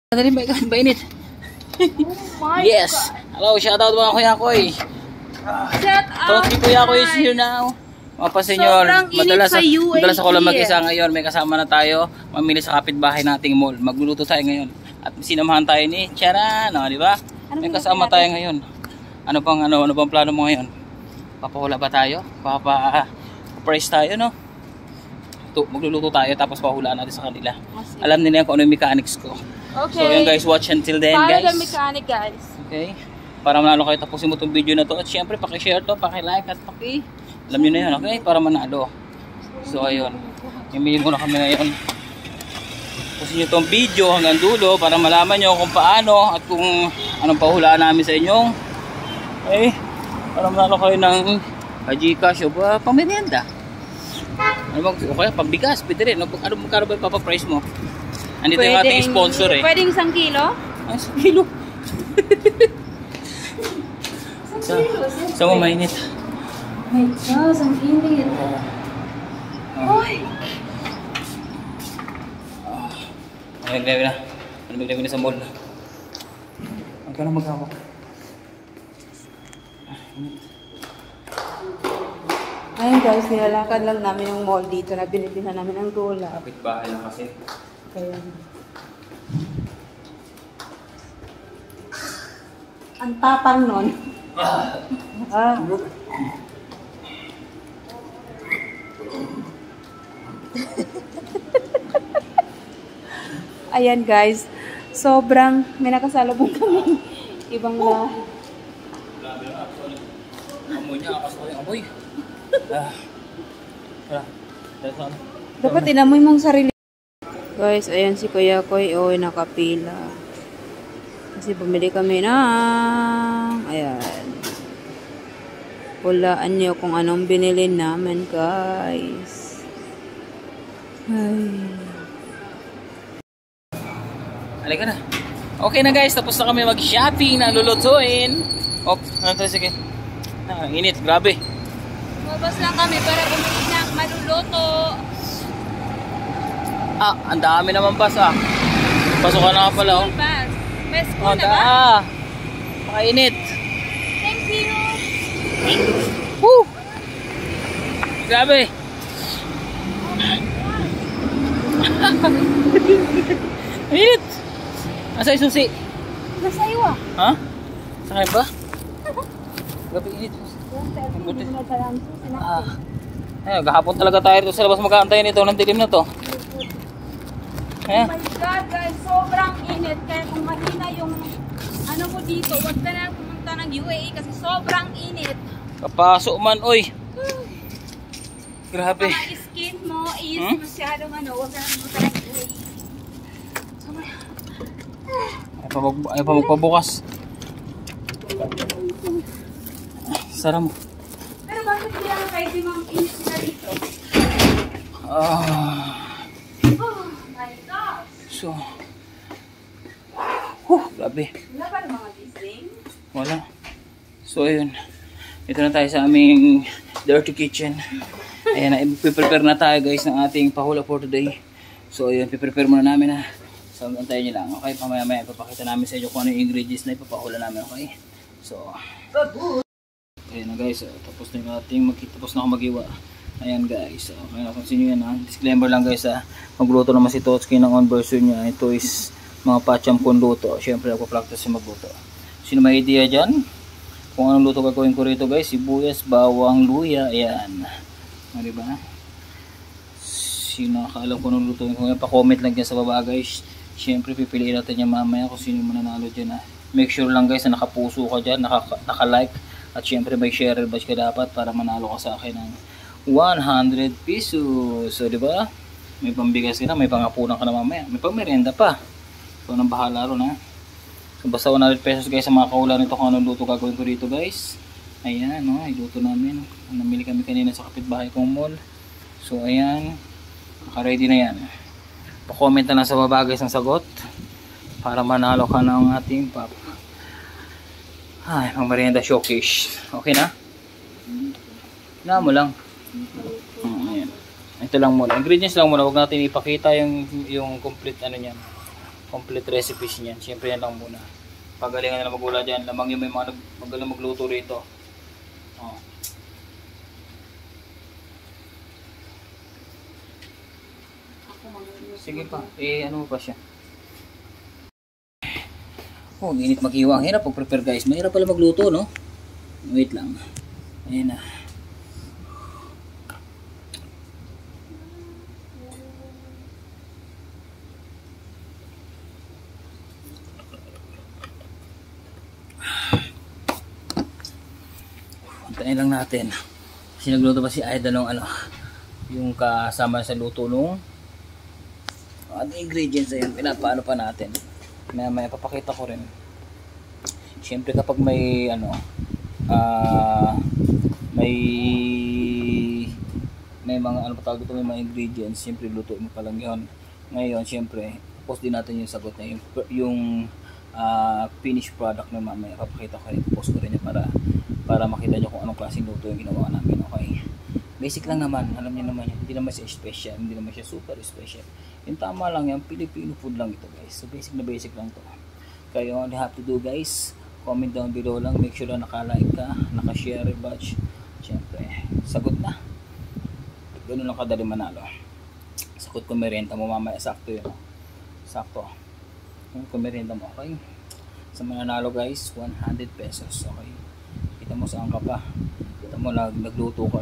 Dali, mainit. Oh Yes. God. Hello, shoutout mga Kuya Koy. Shut up. Totally Kuya Koy is here now. Mapasin nyo, madalas ako lang mag-isa ngayon. May kasama na tayo. Mamili sa kapitbahay nating mall. Magluluto tayo ngayon. At sinamahan tayo ni Charan, di ba? May kasama tayo ngayon. Ano bang plano mo ngayon? Papahula ba tayo? Papa-price tayo, no? Magluluto tayo tapos pahulaan natin sa kanila. Alam nila kung ano yung mechanics ko. Okay. So yun guys, watch until then guys. Para the mechanic guys. Okay. Para manalo kayo, tapusin mo itong video na to. At syempre, paki-share to, paki-like at alam nyo na yun, okay? Para manalo. So ayun. Imilin ko na kami ngayon. Tapusin nyo itong video hanggang dulo para malaman nyo kung paano at kung anong pahulaan namin sa inyong. Okay. Para manalo kayo ng Gcash o pamerienda. Okay, pambigas, pwede rin. Ano magkano ba ipapaprice mo? Andito yung ating sponsor eh. Pwedeng 1 kilo? Ay, 1 kilo. So mainit. My God, ang init. Hoy! Naglabi na. Naglabi na sa mall. Huwag ka na maghawak. Ayun guys, nilalakad lang namin yung mall dito na binibilhan namin ang gola. Kapit-bahay lang kasi. Kaya. Ang tapang nun. Ayan guys, sobrang may nakasalubong kami. Ibang lahi. Amoy niya, kapas ko yung amoy. Dapat inamoy mong sarili. Guys, ayan si Kuya Koy. Nakapila. Kasi bumili kami ng ayan. Hulaan niyo kung anong binili namin guys. Ay. Halika na. Okay na guys, tapos na kami mag-shopping na lulutuin. Sige. Init, grabe. Mabas lang kami para bumili ng maluluto. Ang dami naman bus Pasukan na nga pala May school na ba? Makainit. Thank you. Woo! Grabe. Init. Asa yung susi? Nasa iwa. Ha? Sakay ba? Grabe init. Gahapon talaga tayo dito sa labas mag-aantay nito ng dilim na to. Oh my God guys, sobrang init. Kaya kung mahina yung ano mo dito, wag ka na pumunta ng UAE kasi sobrang init. Kapasok man, oy. Grabe. Ang skin mo is masyadong wag ka na pumunta ng UAE. Ay pa magpabukas. Sara mo. Pero bakit kaya kayo di mang init sila dito? Oh my God. So, grabe. Wala ba ng mga gising? Wala. So, ayun. Ito na tayo sa aming dirty kitchen. Ayan, i-prepare na tayo guys ng ating pahula for today. So, ayun, i-prepare muna namin So, antayin nyo lang. Okay, pamaya-maya ipapakita namin sa inyo kung ano yung ingredients na ipapahula namin. Okay? So, ayun na guys. Tapos na yung ating tapos na ako mag-iwa. Ayan guys. Okay, napansin nyo yan Disclaimer lang guys magluto naman si Totski ng on version niya. Ito is mga pacham kung luto. Siyempre ako-practice yung magluto. Sino may idea dyan? Kung anong luto gagawin ko rito guys, sibuyas, bawang, luya, ayan. Diba? Sino nakakaalam kung anong lutuin ko ngayon, pa-comment lang dyan sa baba guys. Siyempre pipiliin natin yan mamaya kung sino mananalo dyan Make sure lang guys na nakapuso ka dyan, naka-like. At siyempre may share badge ka dapat para manalo ka sa akin ng 100 pesos. So diba? May pambigas ka na, may pangapunan ka na mamaya. May pamerienda pa. So nang bahala ron So basta 100 pesos guys sa mga kaulan nito kung anong luto gagawin ko dito guys. Ayan iluto namin. Namili kami kanina sa kapitbahay kong mall. So ayan. Naka-ready na yan. Pa-comment na lang sa baba guys ang sagot. Para manalo ka ng ating pop. Ay, pang merienda showcase. Okay na? Na mo lang. Ayan. Ito lang muna. Ingredients lang muna. Huwag natin ipakita yung complete ano niyan. complete recipes niyan. Siyempre yan lang muna. Pagalingan na magula dyan. Lamang yung may mga magaling magluto rito. Oh. Sige pa. Ano pa siya? Oh, init maghiwa. Ang hirap pag-prepare guys. Mahirap pala magluto, no? Wait lang. Ayan na. Antayin lang natin. Kasi nagluto pa si Aida ng yung kasama sa luto nung ingredients ayun. Pinapaano pa natin. May papakita ko rin. Siyempre kapag may may mga patawag dito, may mga ingredients, siyempre lutuin mo pa lang yun. Ngayon siyempre post din natin yung sagot na yung finished product na mamaya papakita ko rin, post ko rin niya para makita nyo kung anong klaseng luto yung ginawa namin. Okay, basic lang naman, alam niyo naman yun, hindi naman siya special, hindi naman siya super special, yung tama lang yan, Filipino food lang ito guys. So basic na basic lang to. Kaya all you have to do guys, comment down below lang, make sure na naka-like ka, naka-share batch, syempre sagot na, ganoon lang kadali manalo. Sagot ko merenda mo mamaya, sakto yun, sakto kung merenda mo. Okay, sa mananalo guys, 100 pesos. Okay, kita mo saan ka pa, kita mo nagluto ka,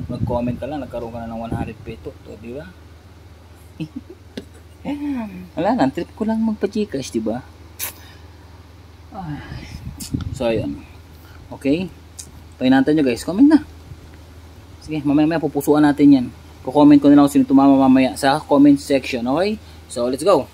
nag-comment ka lang, nagkaroon ka na ng 100 pesos to, di ba? Wala na, trip ko lang magpa-Gcash, di ba? So ayun, okay, pahinantan nyo guys, comment na. Sige, mamaya pupusuan natin yan. Comment ko na lang kung sino tumama mamaya sa comment section. Okay, so let's go.